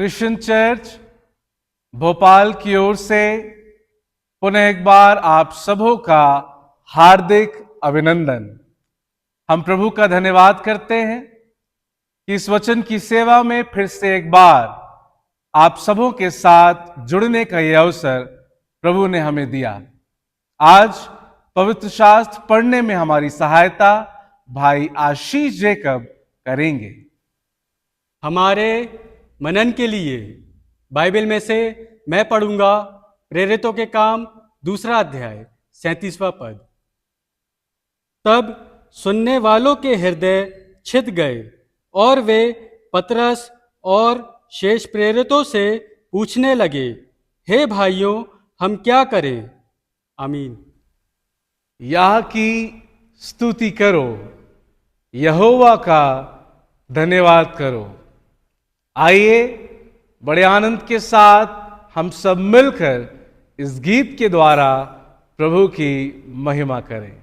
Christian church Bhopal की ओर से पुनः एक बार आप सबों का हार्दिक अभिनंदन। हम प्रभु का धन्यवाद करते हैं कि इस वचन की सेवा में फिर से एक बार आप सबों के साथ जुड़ने का यह अवसर प्रभु ने हमें दिया। आज पवित्र शास्त्र पढ़ने में हमारी सहायता भाई आशीष जेकब करेंगे। हमारे मनन के लिए बाइबल में से मैं पढ़ूंगा प्रेरितों के काम 2 अध्याय 37वां पद। तब सुनने वालों के हृदय छिद गए और वे पतरस और शेष प्रेरितों से पूछने लगे, हे भाइयों, हम क्या करें? आमीन। यह की स्तुति करो, यहोवा का धन्यवाद करो। आइए बड़े आनंद के साथ हम सब मिलकर इस गीत के द्वारा प्रभु की महिमा करें।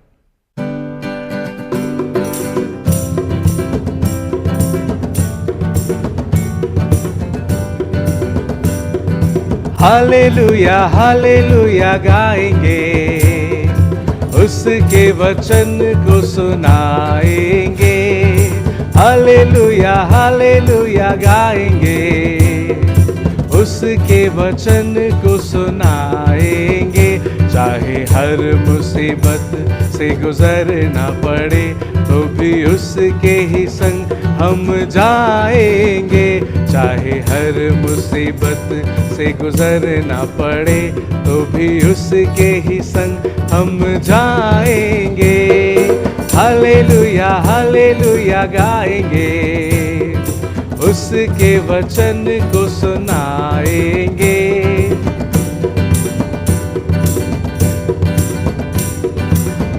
हालेलुया हालेलुया गाएंगे, उसके वचन को सुनाएंगे। हालेलुया हालेलुया गाएंगे, उसके वचन को सुनाएंगे। चाहे हर मुसीबत से गुजरना पड़े तो भी उसके ही संग हम जाएंगे। चाहे हर मुसीबत से गुजरना पड़े तो भी उसके ही संग हम जाएंगे। हालेलुया हालेलुया गाएंगे, उसके वचन को सुनाएंगे।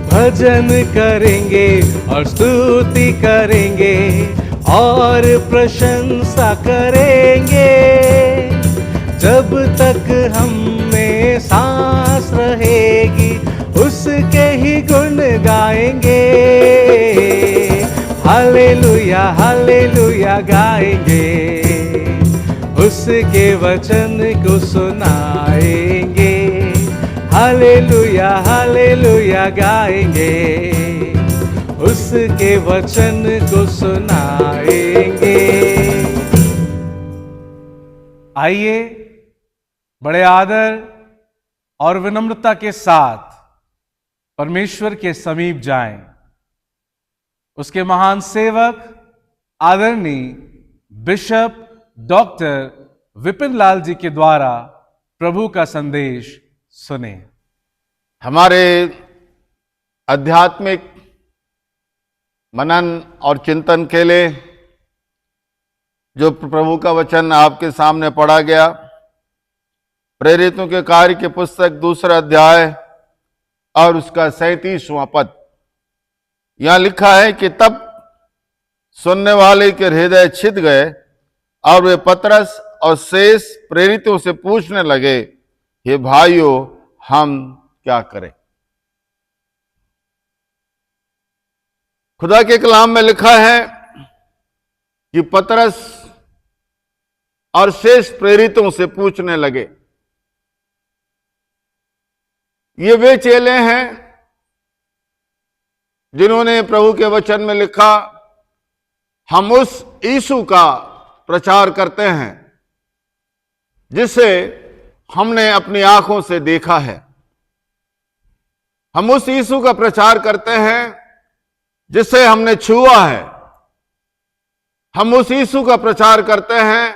भजन करेंगे और स्तुति करेंगे और प्रशंसा करेंगे। जब तक हम में सांस रहेगी उसके ही गुण गाएंगे। हालेलुया हालेलुया गाएंगे, उसके वचन को सुनाएंगे। हालेलुया हालेलुया गाएंगे, उसके वचन को सुनाएंगे। आइए बड़े आदर और विनम्रता के साथ परमेश्वर के समीप जाएं। उसके महान सेवक आदरणीय बिशप डॉक्टर विपिन लाल जी के द्वारा प्रभु का संदेश सुने। हमारे आध्यात्मिक मनन और चिंतन के लिए जो प्रभु का वचन आपके सामने पढ़ा गया, प्रेरितों के कार्य की पुस्तक 2 अध्याय और उसका 37वां पद। यहां लिखा है कि तब सुनने वाले के हृदय छिद गए और वे पतरस और शेष प्रेरितों से पूछने लगे, हे भाइयों, हम क्या करें? खुदा के कलाम में लिखा है कि पतरस और शेष प्रेरितों से पूछने लगे। ये वे चेले हैं जिन्होंने प्रभु के वचन में लिखा, हम उस यीशु का प्रचार करते हैं जिसे हमने अपनी आंखों से देखा है। हम उस यीशु का प्रचार करते हैं जिसे हमने छुआ है। हम उस यीशु का प्रचार करते हैं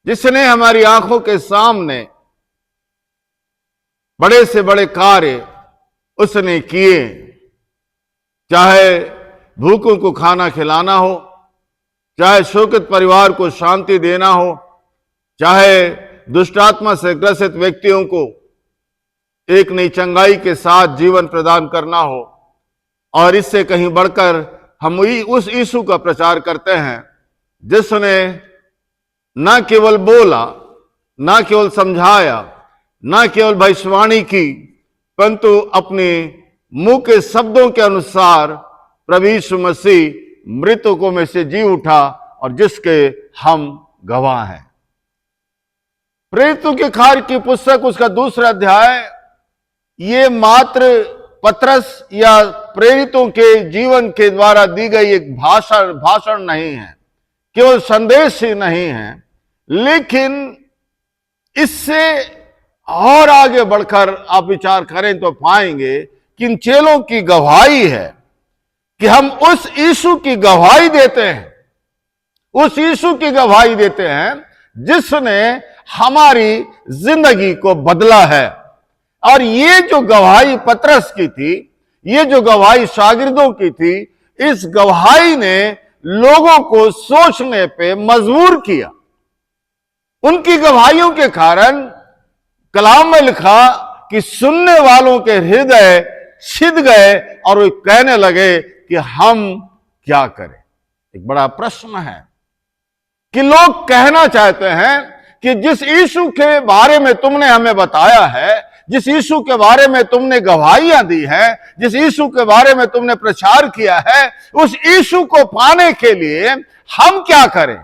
जिसने हमारी आंखों के सामने बड़े से बड़े कार्य उसने किए। चाहे भूखों को खाना खिलाना हो, चाहे शोकित परिवार को शांति देना हो, चाहे दुष्टात्मा से ग्रसित व्यक्तियों को एक नई चंगाई के साथ जीवन प्रदान करना हो, और इससे कहीं बढ़कर हम उस यीशु का प्रचार करते हैं जिसने न केवल बोला, न केवल समझाया, न केवल भविष्यवाणी की, परंतु अपने मुंह के शब्दों के अनुसार प्रभु यीशु मसीह मृतकों में से जी उठा और जिसके हम गवाह हैं। प्रेरितों के कार्य की पुस्तक उसका 2 अध्याय, ये मात्र पतरस या प्रेरितों के जीवन के द्वारा दी गई एक भाषण नहीं है, केवल संदेश ही नहीं है, लेकिन इससे और आगे बढ़कर आप विचार करें तो पाएंगे कि इन चेलों की गवाही है कि हम उस यीशु की गवाही देते हैं, उस यीशु की गवाही देते हैं जिसने हमारी जिंदगी को बदला है। और ये जो गवाही पतरस की थी, ये जो गवाही शागिर्दों की थी, इस गवाही ने लोगों को सोचने पे मजबूर किया। उनकी गवाहियों के कारण कलाम में लिखा कि सुनने वालों के हृदय सिध गए और वे कहने लगे कि हम क्या करें। एक बड़ा प्रश्न है कि लोग कहना चाहते हैं कि जिस यीशु के बारे में तुमने हमें बताया है, जिस यीशु के बारे में तुमने गवाहियां दी है, जिस यीशु के बारे में तुमने प्रचार किया है, उस यीशु को पाने के लिए हम क्या करें।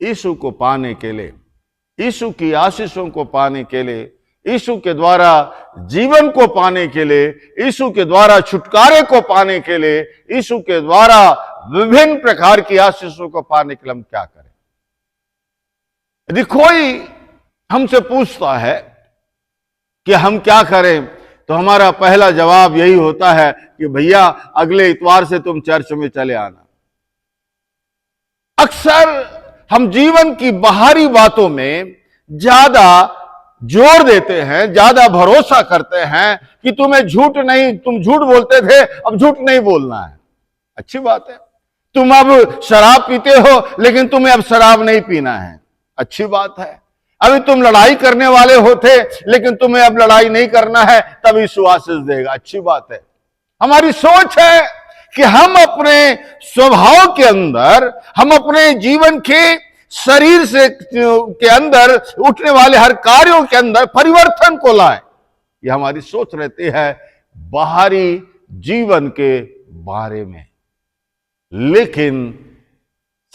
यीशु को पाने के लिए, यीशु की आशीषों को पाने के लिए, यीशु के द्वारा जीवन को पाने के लिए, यीशु के द्वारा छुटकारे को पाने के लिए, यीशु के द्वारा विभिन्न प्रकार की आशीषों को पाने के लिए हम क्या करें। यदि कोई हमसे पूछता है कि हम क्या करें, तो हमारा पहला जवाब यही होता है कि भैया अगले इतवार से तुम चर्च में चले आना। अक्सर हम जीवन की बाहरी बातों में ज्यादा जोर देते हैं, ज्यादा भरोसा करते हैं कि तुम झूठ बोलते थे, अब झूठ नहीं बोलना है। अच्छी बात है। तुम अब शराब पीते हो, लेकिन तुम्हें अब शराब नहीं पीना है। अच्छी बात है। अभी तुम लड़ाई करने वाले होते, लेकिन तुम्हें अब लड़ाई नहीं करना है, तभी यीशु आशीष देगा। अच्छी बात है। हमारी सोच है कि हम अपने स्वभाव के अंदर, हम अपने जीवन के शरीर से के अंदर उठने वाले हर कार्यों के अंदर परिवर्तन को लाए। यह हमारी सोच रहती है बाहरी जीवन के बारे में। लेकिन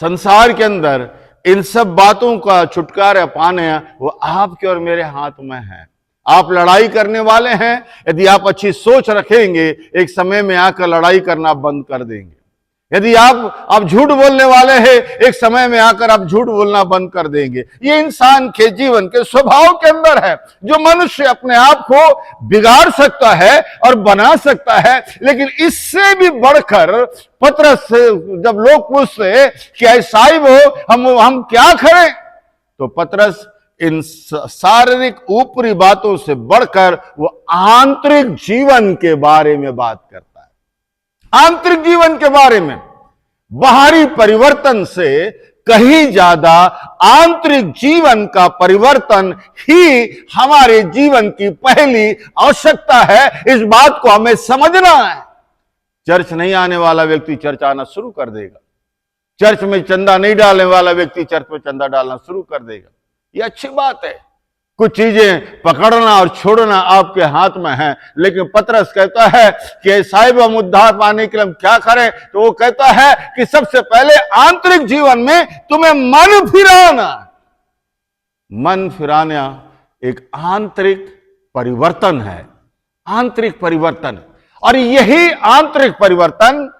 संसार के अंदर इन सब बातों का छुटकारा पाने वो आपके और मेरे हाथ में है। आप लड़ाई करने वाले हैं, यदि आप अच्छी सोच रखेंगे, एक समय में आकर लड़ाई करना बंद कर देंगे। यदि आप झूठ बोलने वाले हैं, एक समय में आकर आप झूठ बोलना बंद कर देंगे। ये इंसान के जीवन के स्वभाव के अंदर है, जो मनुष्य अपने आप को बिगाड़ सकता है और बना सकता है। लेकिन इससे भी बढ़कर पतरस से जब लोग पूछते कि ईसाई हो, हम क्या करें, तो पतरस इन शारीरिक ऊपरी बातों से बढ़कर वो आंतरिक जीवन के बारे में बात करता है। आंतरिक जीवन के बारे में, बाहरी परिवर्तन से कहीं ज्यादा आंतरिक जीवन का परिवर्तन ही हमारे जीवन की पहली आवश्यकता है। इस बात को हमें समझना है। चर्च नहीं आने वाला व्यक्ति चर्च आना शुरू कर देगा। चर्च में चंदा नहीं डालने वाला व्यक्ति चर्च में चंदा डालना शुरू कर देगा। ये अच्छी बात है। कुछ चीजें पकड़ना और छोड़ना आपके हाथ में है। लेकिन पतरस कहता है कि साहिब हम उद्धार पाने के लिए हम क्या करें, तो वो कहता है कि सबसे पहले आंतरिक जीवन में तुम्हें मन फिराना एक आंतरिक परिवर्तन है। आंतरिक परिवर्तन, और यही आंतरिक परिवर्तन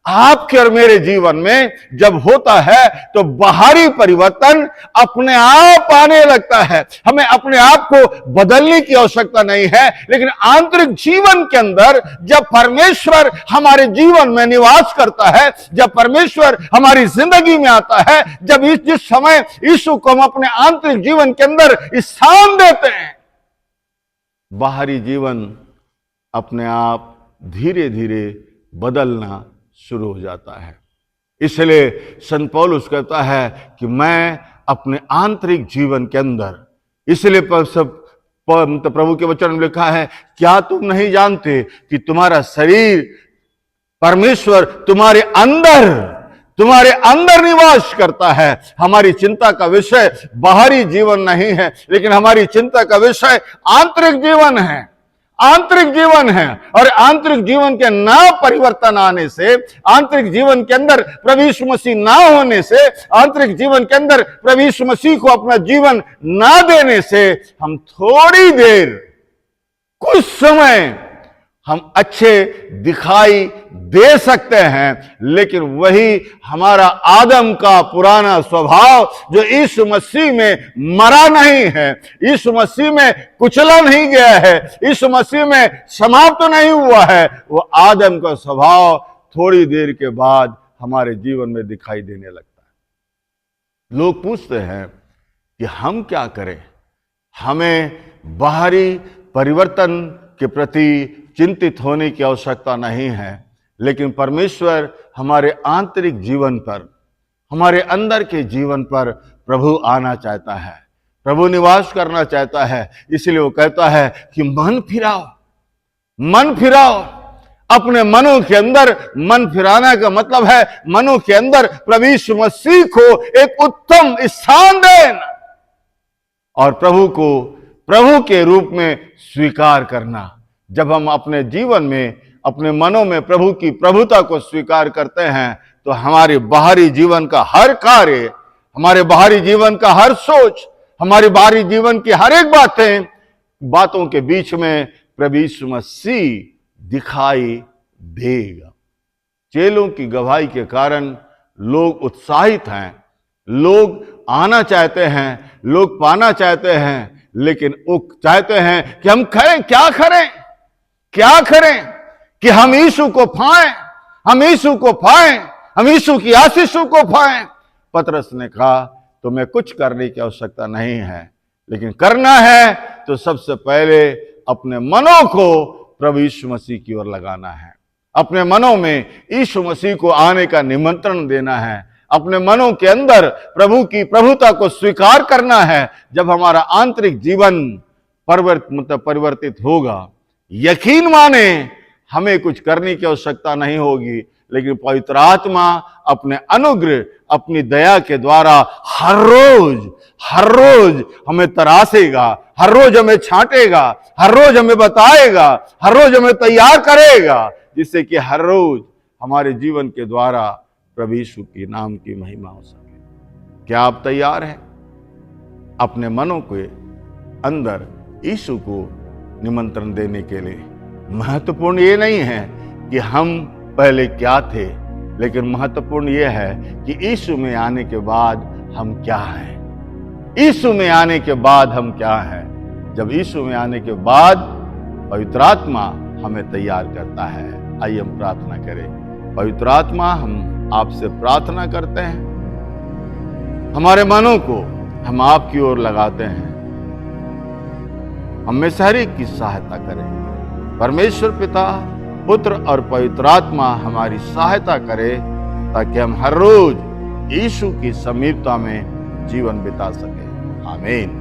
आपके और मेरे जीवन में जब होता है तो बाहरी परिवर्तन अपने आप आने लगता है। हमें अपने आप को बदलने की आवश्यकता नहीं है, लेकिन आंतरिक जीवन के अंदर जब परमेश्वर हमारे जीवन में निवास करता है, जब परमेश्वर हमारी जिंदगी में आता है, जब जिस समय यीशु को हम अपने आंतरिक जीवन के अंदर स्थान देते हैं, बाहरी जीवन अपने आप धीरे धीरे बदलना शुरू हो जाता है। इसलिए संत पौलुस कहता है कि मैं अपने आंतरिक जीवन के अंदर, इसलिए प्रभु के वचन में लिखा है, क्या तुम नहीं जानते कि तुम्हारा शरीर परमेश्वर तुम्हारे अंदर निवास करता है। हमारी चिंता का विषय बाहरी जीवन नहीं है, लेकिन हमारी चिंता का विषय आंतरिक जीवन है। आंतरिक जीवन है। और आंतरिक जीवन के ना परिवर्तन आने से, आंतरिक जीवन के अंदर प्रभु यीशु मसीह ना होने से, आंतरिक जीवन के अंदर प्रभु यीशु मसीह को अपना जीवन ना देने से, हम थोड़ी देर, कुछ समय हम अच्छे दिखाई दे सकते हैं, लेकिन वही हमारा आदम का पुराना स्वभाव जो यीशु मसीह में मरा नहीं है, यीशु मसीह में कुचला नहीं गया है, यीशु मसीह में समाप्त नहीं हुआ है, वो आदम का स्वभाव थोड़ी देर के बाद हमारे जीवन में दिखाई देने लगता है। लोग पूछते हैं कि हम क्या करें। हमें बाहरी परिवर्तन के प्रति चिंतित होने की आवश्यकता नहीं है, लेकिन परमेश्वर हमारे आंतरिक जीवन पर, हमारे अंदर के जीवन पर प्रभु आना चाहता है, प्रभु निवास करना चाहता है। इसलिए वो कहता है कि मन फिराओ, मन फिराओ अपने मनों के अंदर। मन फिराना का मतलब है मनों के अंदर प्रभु यीशु मसीह को एक उत्तम स्थान देना और प्रभु को प्रभु के रूप में स्वीकार करना। जब हम अपने जीवन में, अपने मनों में प्रभु की प्रभुता को स्वीकार करते हैं, तो हमारे बाहरी जीवन का हर कार्य, हमारे बाहरी जीवन का हर सोच, हमारे बाहरी जीवन की हर एक बातों के बीच में प्रभु यीशु मसीह दिखाई देगा। चेलों की गवाही के कारण लोग उत्साहित हैं, लोग आना चाहते हैं, लोग पाना चाहते हैं, लेकिन वो चाहते हैं कि हम करें, क्या करें, क्या करें कि हम यीशु को पाएं, हम यीशु को पाएं, हम यीशु की आशीषों को पाएं। पतरस ने कहा तुम्हें कुछ करने की आवश्यकता नहीं है, लेकिन करना है तो सबसे पहले अपने मनों को प्रभु यीशु मसीह की ओर लगाना है, अपने मनों में यीशु मसीह को आने का निमंत्रण देना है, अपने मनों के अंदर प्रभु की प्रभुता को स्वीकार करना है। जब हमारा आंतरिक जीवन परिवर्तित होगा, यकीन माने हमें कुछ करने की आवश्यकता नहीं होगी, लेकिन पवित्र आत्मा अपने अनुग्रह, अपनी दया के द्वारा हर रोज हमें तरासेगा, हर रोज हमें छांटेगा, हर रोज हमें बताएगा, हर रोज हमें तैयार करेगा, जिससे कि हर रोज हमारे जीवन के द्वारा प्रभु यीशु के नाम की महिमा हो सके। क्या आप तैयार हैं अपने मनों के अंदर यीशु को निमंत्रण देने के लिए? महत्वपूर्ण ये नहीं है कि हम पहले क्या थे, लेकिन महत्वपूर्ण ये है कि यीशु में आने के बाद हम क्या हैं। यीशु में आने के बाद हम क्या हैं? जब यीशु में आने के बाद पवित्र आत्मा हमें तैयार करता है। आइए हम प्रार्थना करें। पवित्र आत्मा, हम आपसे प्रार्थना करते हैं, हमारे मनों को हम आपकी ओर लगाते हैं, हमें हर एक की सहायता करें। परमेश्वर पिता, पुत्र और पवित्र आत्मा हमारी सहायता करे, ताकि हम हर रोज यीशु की समीपता में जीवन बिता सकें। आमीन।